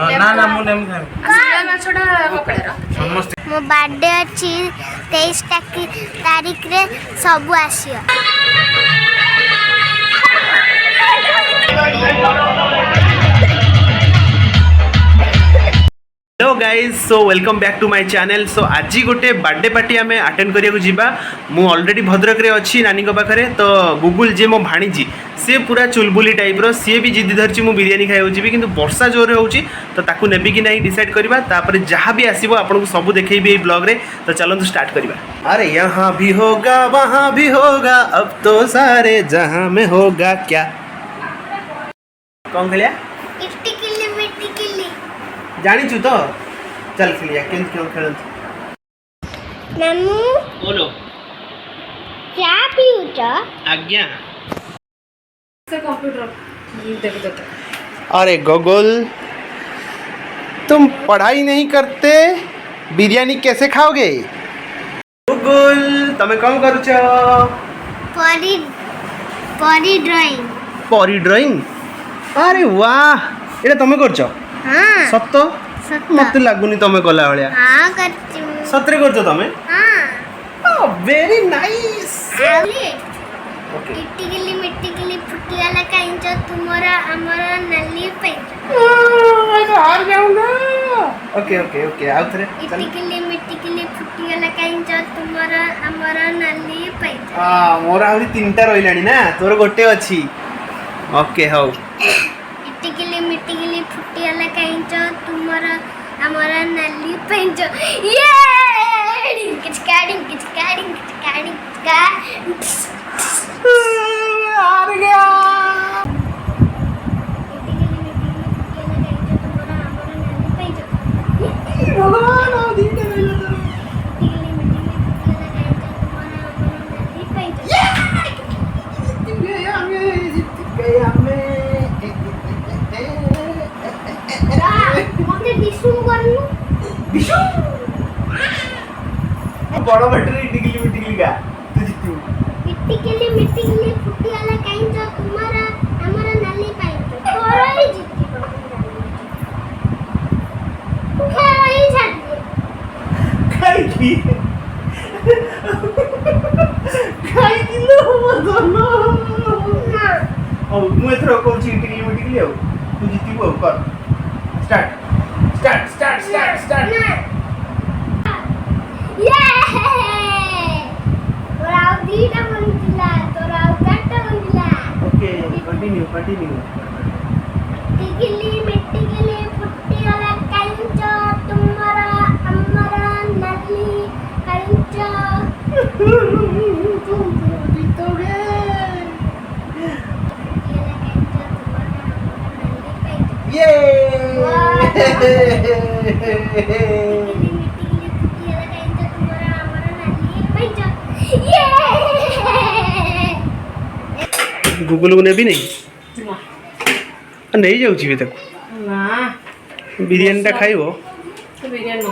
ना ना मु नेम खाए माछटा कपड़ार समस्त मो बर्थडे अच्छी 23 तारीख रे सब आसियो। Hello guys so welcome back to my channel. So आज गोटे बर्थडे पार्टी आम अटेंड करिया जीवा मु ऑलरेडी भद्रक रे अच्छी नानी पाखे। तो गुगुल जे मो भाणीजी सी पूरा चुलबुली टाइप रो सी भी जिद धरची मु बिरियानी खाइबो जीवी किंतु वर्षा जोर होउची तो ताकू नेबी कि नहीं डिसाइड करबा। तापर जहाँ भी आसीबो आपनको सब देखैबी ए ब्लॉग रे। तो चलंतु स्टार्ट करबा। अरे यहाँ भी होगा वहाँ भी होगा अब तो सारे जहाँ में होगा क्या कौन खलिया इट्टिकिली मिट्टिकिली जानी छु तो चल खलिया केन क्यों खेलत मामू बोलो क्या पिउच आज्ञा। से कंप्यूटर देख देता। अरे गोगल तुम पढ़ाई नहीं करते बिरयानी कैसे खाओगे? गोगल तमे कौन करूछ? परी परी ड्राइंग परी ड्राइंग। अरे वाह एटा तमे करछ? हां सत्त सत्त मते लागुनी तमे कला भलिया। हां करछु सत्रे करछ तमे? हां ओ वेरी नाइस। आले ओके इट्टिकिली मिट्टिकिली फुटियाला काइंच तुमरा हमरा नली पैंच मैं तो हार जाऊंगा। ओके ओके ओके आउ थरे चल। इट्टिकिली मिट्टिकिली फुटियाला काइंच तुमरा हमरा नली पैंच मोर आउरी तीनटा रहिलानी ना तोर गोटे अछि। ओके हौ इट्टिकिली मिट्टिकिली फुटियाला काइंच तुमरा हमरा नली पैंच ये किच काडिंग का हार गया। भगवान आ दीटे मिल तो बड़ बैटरी टिकली मिटिकली का तू जितू मिट्टिकिली मिट्टिकिली फुटियाला काइंच तुमरा हमरा नली पैंच तोरा ही जित्ती खाई छाड़ खाई की खाई की लो मदनो ना ओ मु एथरो कोची टिकली मिटिकली हो तू जितू हो कर start start start start start. ये तोरा दीटा बंदिला तोरा काटा बंदिला ओके कंटिन्यू कंटिन्यू। टिकली मिट्टिकिली फुटियाला काइंच तुमरा हमरा नली काइंच तुम जीतोगे। ये गुगल को नेबी नहीं नहीं जाऊँ भी ताको ना बिरयानी टा खाइबो बिरयानी न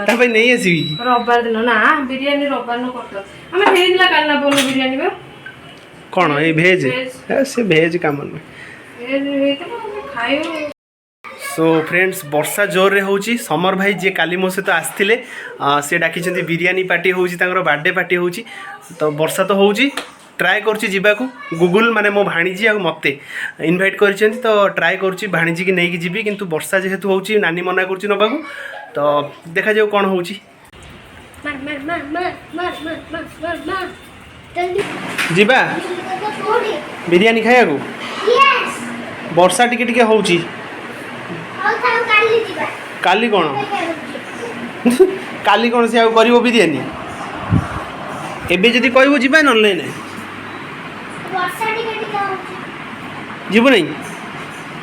ता भाई नहीं आसीबी रविवार दिन ना बिरयानी रविवार न करतो हमें भेज ला करना बोलो बिरयानी में कौन ये भेज भेज। से भेज काम में। ए तो खायो। सो फ्रेंड्स वर्षा जोर रे होची समर भाई जे काली मो सहित आसथिले से डाकी बिरयानी पार्टी होची तांकर बर्थडे पार्टी होची। तो वर्षा तो होची ट्राए करछि जीवाकू गुगल माने मो भाणीजी आ मते इनवाइट करछन तो ट्राए करछि भाणीजी की नेकी जीवी किंतु वर्षा जेहेतु होची नानी मना करछि नबाकू। तो देखा जाऊ कोन होची। मार मार मार मार मार मार मार मार मार जल्दी जीवा थोड़ी बिरयानी खाइयाकू यस वर्षा टिके टिके होची और थाउ काली दिबा काली कोन काली कोन से आ करिवो बिरयानी एबे जदी कहबो जीवा न ले नै वर्षा टिके टिके होची जीवो नहीं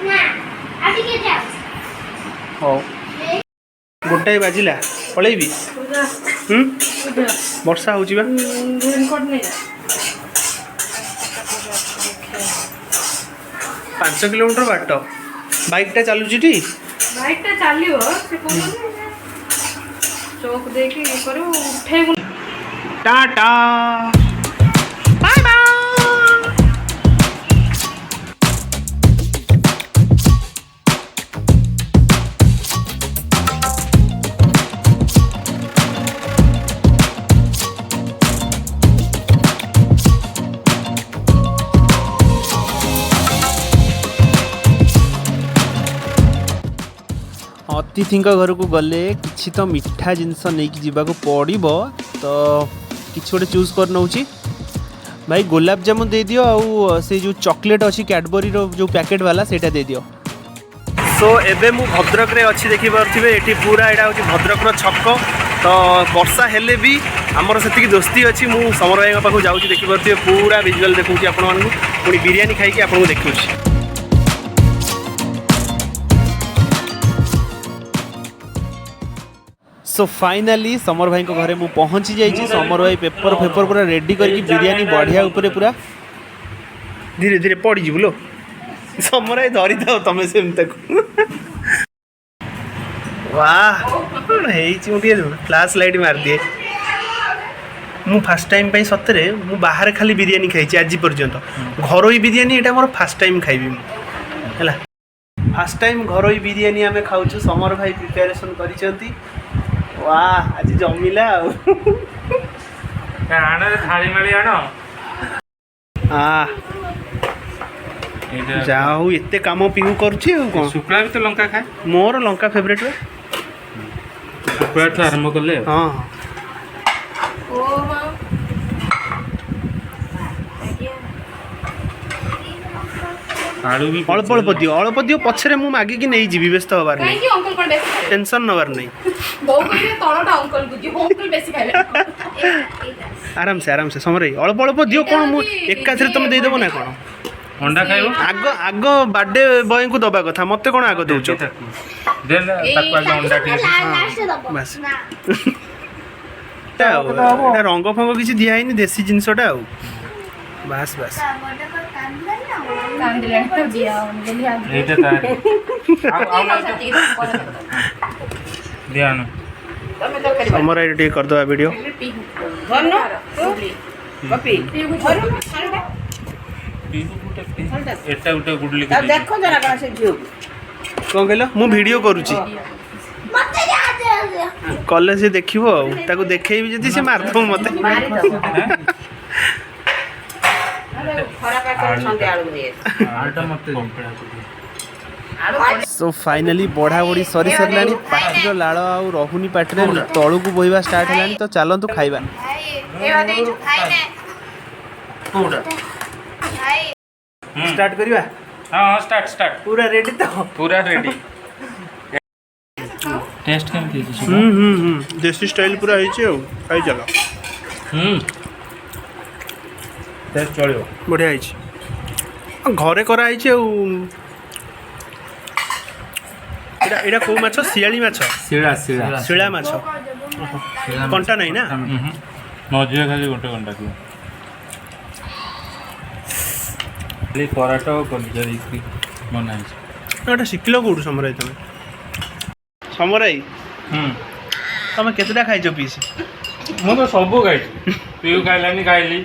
ना आटी के जा हो गोटाए बाजिला पळेबी वर्षा होची बा रेनकोट नहीं 5 किलोमीटर बाट बाइकटा चलुची टी बाइकटा चलियो से कोन चौक देके ये करो उठे टाटा बाय बाय। अतिथि घर को गले किसी तो मिठा जिनस नहीं जावाक पड़ो तो किसी गोटे चूज कर नौ भाई गुलाब जामुन दे दियो आउ से जो चॉकलेट अच्छी कैडबरी जो पैकेट वाला सेटा दे दियो। सो एबे मु भद्रक रे अच्छी देखि पारथिबे एठी पूरा एटा होची भद्रक रो छक तो वर्षा हेले भी आमर से दोस्ती अच्छी मु समर भाई पाखु जाऊँ देखि पारथिबे पूरा विजुअल देखौची आपण मानकु पुणी बिरियानी खाई आपन को देखौची। सो फाइनाली समर भाई घरे मु पहुँची जाइए। समर भाई पेपर फेपर पूरा रेडी करके बिरियानी बढ़िया ऊपर पूरा धीरे धीरे पड़ लो समर भाई धरी था तुम से वाह फ्लैश लाइट मार दिए मु फास्ट टाइम पे सतरे मु बाहर खाली बिरियानी खाई आज पर्यंत घरोई बिरियानी एटा मोर फास्ट टाइम खाइबी है फास्ट टाइम घरोई बिरियानी आम खाऊ समर भाई प्रिपेरेसन करिसेंती। वाह आज जमिला थाली माली आण जाऊ एते काम पिहु करुची कौन शुक्ला भी तो लंका खाए मोर लंका फेवरेट रे शुक्ला ठू आरंभ कले हाँ आलू भी अल्प दियो पछरे मु मागी कि नहीं जीवी व्यस्त होबार नहीं काहे अंकल कोन बेसी टेंशन नबार नहीं बहु कहिए तळटा अंकल को दियो अंकल बेसी खाइले आराम से समरे अल्प दियो कोन मु एकाथरे तुम दे देबो ना कोन अंडा खाइबो आग बर्थडे बॉय को दबा कथा मते कोन आग दउचो देन ताकवा अंडा ठीक लास्ट दबो बस एटा रंग फंग किसी दिया ही देसी जिनसटा बस बस कांदिले दिया दिया एटा ता आउ दियानो तमे तो करिबा समर एडिट कर दो वीडियो धन्नो कॉपी एटा उटे गुडली देखो जरा कना से झियो कौन कहलो मु वीडियो करूची मते जा कॉलेज से देखिबो ताको देखैबी जदी से मार दो मते मारी दो खरा पैकेट संगे आलू दिए आलटा मते सो फाइनली बढ़ा बढ़ी सरी सरलानी पाटिर लाड़ आउ रहुनी पाटिरे तळु को बोहिबा स्टार्ट हेलानी तो चलंतु खाइबा ए वादे जो खाइने कोडा स्टार्ट करिबा हां स्टार्ट पूरा रेडी तो पूरा रेडी टेस्ट केम थी देसी स्टाइल पूरा है छे खाई चला टेस्ट चलियो बढ़िया है घरे करा है एटा एटा को माछ सियाली माछ सिळा शिळा माछ कंटा नहीं ना मजुए खाली गोटे घंटा की खाली पराठा कलजरी की बनाई एटा शिखलो कोड समराई तमे समराई तमे केतेटा खाइछो पीस मु तो सब खाई पिउ खाइलानी खाइली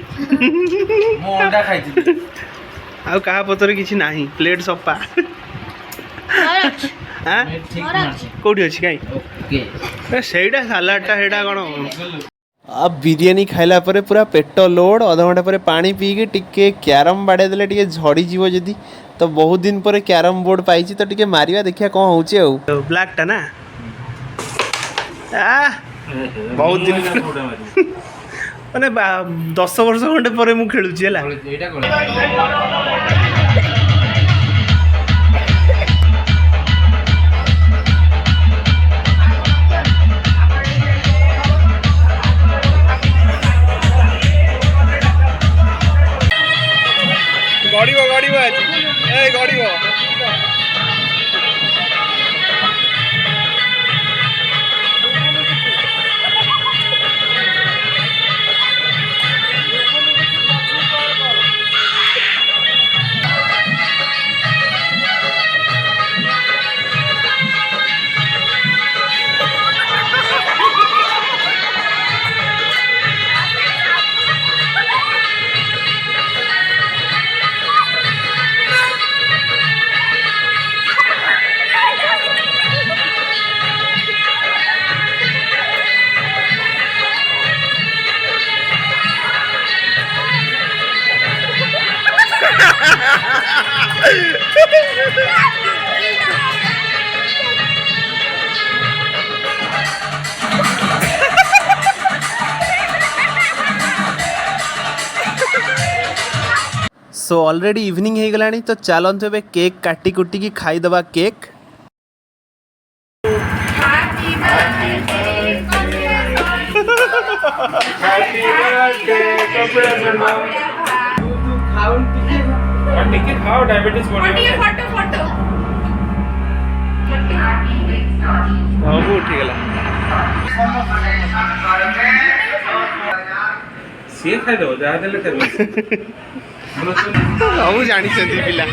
मु अंडा खाई आ कहा पतर किछि नाही प्लेट सप्पा हां कोठी अछि काई ओके सेइडा सलाडटा हेडा कोन अब बिरियानी खाइला परे पूरा पेट लोड आधा घंटा परे पानी पी के टिके कैरम बाडे देले टिके झड़ी जीवो जदी तो बहुत दिन परे कैरम बोर्ड पाइछि तो टिके मारिया देखिया कोन होउछि औ ब्लैक टा ना आ बहुत दिन माने 10 वर्ष खंडे परे मु खेलुछि हला गड़िबो आज ए गड़िबो सो ऑलरेडी इवनिंग हो गलानी तो चलतु ए केक काटी कुटी खाईदबा केक। ଟିକେ ଖାଅ ଡାଇବେଟିସ୍ ବଢିବ। ସବୁ ଉଠିଗଲା। ସିଏ ଖାଇଦବ ଯାହା ଦେଲେ ଖାଇଦବ। ସବୁ ଜାଣିଛନ୍ତି ପିଲା।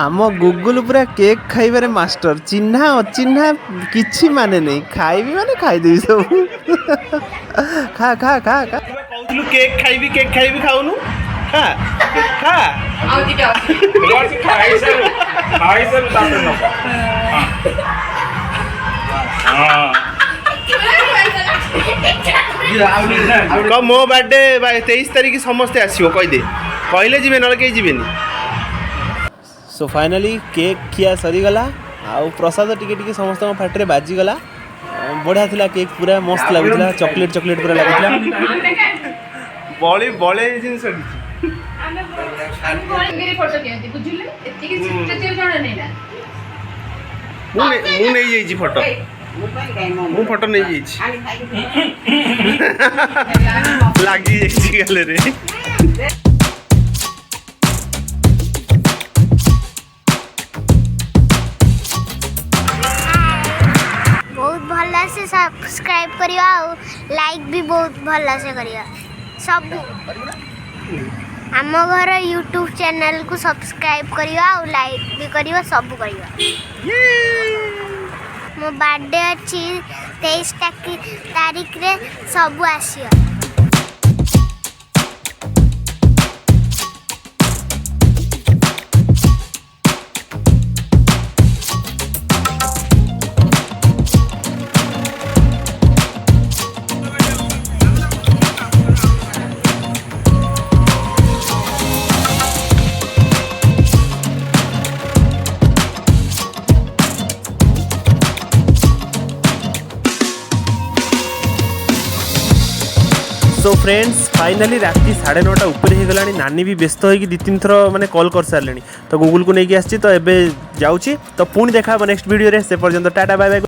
आम गुगुल पूरा केक खाइबारे मास्टर चिन्हा अचिन्हा किछि माने नहीं खाइबी माने खाइदेबी सब। खा खा खा खा कहूलु केक खाइबी खाउनु खा खा ଖାଇସାରୁ ତାପରେ ନବ। क मो बर्थडे 23 तारिख समस्ते आसियो कहिदे कहले जिबे नले केही जिबेनी। सो फाइनली केक खिया सरीगला आउ प्रसाद टिके टिके समस्त फाटे बाजीगला। बढ़िया थिला केक पूरा मस्त लगुला चॉकलेट चॉकलेट पूरा लगुला बड़ी बड़े जिनस मु नहीं जाइछि फोटो मु फोटो नहीं जाइछि लागी जाइछि गले रे। बहुत भला से सब्सक्राइब करियो और लाइक भी बहुत भला से करियो सब। आम घर यूट्यूब चैनल को सब्सक्राइब करियो और लाइक भी करियो सब करियो। मो बर्थडे अच्छी 23 तारीख रे सब आसियो। सो फ्रेंड्स फाइनाली राति 9:30 ऊपर हो गलानी। नानी भी व्यस्त होगी 2-3 थर माने कॉल कर सारे तो गूगल को लेके आसी तो एबे जाऊँगी तो पुणी देखा नेक्स्ट वीडियो रे। से पर्यंत टाटा बाय बाय।